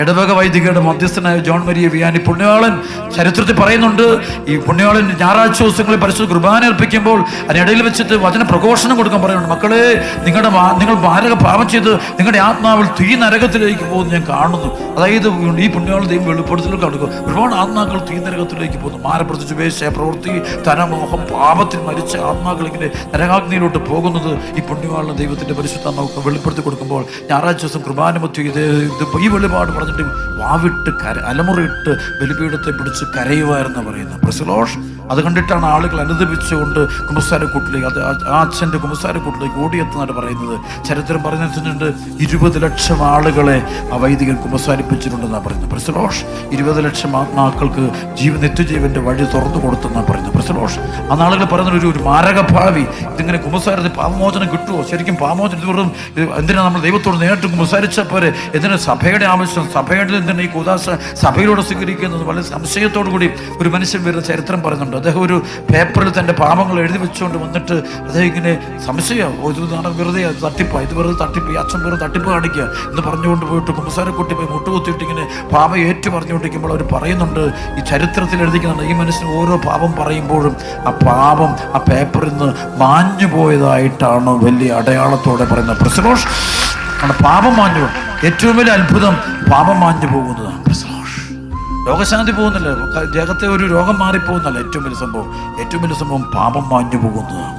ഇടവക വൈദികരുടെ മധ്യസ്ഥനായ John Maria Vianney Punyalan ചരിത്രത്തിൽ പറയുന്നുണ്ട്. ഈ പുണ്യാളൻ ഞായറാഴ്ച ദിവസങ്ങളിൽ പരിശുദ്ധ കുർബാന അർപ്പിക്കുമ്പോൾ അതിനിടയിൽ വെച്ചിട്ട് വചന പ്രഘോഷണം കൊടുക്കാൻ പറയുന്നുണ്ട്. മക്കളെ, നിങ്ങൾ മാരക പാപം ചെയ്ത് നിങ്ങളുടെ ആത്മാവിൽ തീ നരകത്തിലേക്ക് പോകുന്നു ഞാൻ കാണുന്നു. അതായത് ഈ പുണ്യാളൻ ദൈവം വെളിപ്പെടുത്തൽ കണ്ടുക്കും. ഒരുപാട് ആത്മാക്കൾ തീ നരകത്തിലേക്ക് പോകുന്നു. മാരപ്രതിച്ച് വേശ പ്രവൃത്തി ധനമോഹം പാപത്തിൽ മരിച്ച ആത്മാക്കൾ ഇങ്ങനെ നരകാഗ്നിയിലോട്ട് പോകുന്നത് ഈ പുണ്യാളൻ ദൈവത്തിന്റെ പരിശുദ്ധാത്മാവ് വെളിപ്പെടുത്തി കൊടുക്കുമ്പോൾ ഞായറാഴ്ച ദിവസം കുർബാന മധ്യ ഇത് ഈ വെളിപാട് പറഞ്ഞിട്ട് വാവിട്ട് അലമുറയിട്ട് ബലിപീഠത്തെ പിടിച്ച് കരയുമായിരുന്നു പറയുന്നത്. പ്രസിലോഷ് അത് കണ്ടിട്ടാണ് ആളുകൾ അനുദപിച്ചുകൊണ്ട് കുമ്പസാരക്കൂട്ടിലേക്ക് ആ അച്ഛൻ്റെ കുമ്പസാരക്കൂട്ടിലേക്ക് ഓടിയെത്തുന്നതായിട്ട് പറയുന്നത്. ചരിത്രം പറഞ്ഞിട്ടുണ്ട് 20 ലക്ഷം ആളുകളെ ആ വൈദികൻ കുമ്പസാരിപ്പിച്ചിട്ടുണ്ടെന്നാണ് പറയുന്നത്. പ്രസിലോഷ് 20 ലക്ഷം ആത്മാക്കൾക്ക് നിത്യജീവന്റെ വഴി തുറന്നു കൊടുത്തെന്നാണ് പറയുന്നത്. പ്രസിലോഷ് ആ നാളുകൾ പറയുന്ന ഒരു മാരകഭാവി ഇതിങ്ങനെ കുമ്പസാരത്തിൽ പാപമോചനം കിട്ടുമോ? ശരിക്കും പാപമോചനം വെറും എന്തിനാ നമ്മൾ ദൈവത്തോട് നേരിട്ട് കുമ്പസാരിച്ച പോലെ എന്തിനാ സഭയുടെ ആവശ്യം? സഭയുടെ എന്തിനാ ഈ കൂദാശ സഭയിലൂടെ സ്വീകരിക്കുന്നത്? വളരെ സംശയത്തോടു കൂടി ഒരു മനുഷ്യൻ വരുന്ന ചരിത്രം പറയുന്നുണ്ട്. അദ്ദേഹം ഒരു പേപ്പറിൽ തൻ്റെ പാപങ്ങൾ എഴുതി വെച്ചുകൊണ്ട് വന്നിട്ട് അദ്ദേഹം ഇങ്ങനെ സംശയം, ഇത് വെറുതെ തട്ടിപ്പാണ്, ഇത് വെറുതെ തട്ടിപ്പ്, ഈ അച്ഛൻ വെറുതെ തട്ടിപ്പ് കാണിക്കുക എന്ന് പറഞ്ഞുകൊണ്ട് പോയിട്ട് കുമ്പസാരക്കുട്ടി പോയി മുട്ടുകുത്തിയിട്ട് ഇങ്ങനെ പാപം ഏറ്റു പറഞ്ഞുകൊണ്ടിരിക്കുമ്പോൾ അവർ പറയുന്നുണ്ട്, ഈ ചരിത്രത്തിൽ എഴുതിക്കുന്നുണ്ട്, ഈ മനുഷ്യൻ ഓരോ പാപം പറയുമ്പോഴും ആ പാപം ആ പേപ്പറിൽ നിന്ന് മാഞ്ഞു പോയതായിട്ടാണ് വലിയ അടയാളത്തോടെ പറയുന്നത്. പ്രസലോഷ് ആണ് പാപം മാഞ്ഞു. ഏറ്റവും വലിയ അത്ഭുതം പാപം മാഞ്ഞു പോകുന്നതാണ്. രോഗശാന്തി പോകുന്നില്ല, ദേഹത്തെ ഒരു രോഗം മാറിപ്പോകുന്നല്ല ഏറ്റവും വലിയ സംഭവം. ഏറ്റവും വലിയ സംഭവം പാപം മാഞ്ഞു പോകുന്നതാണ്.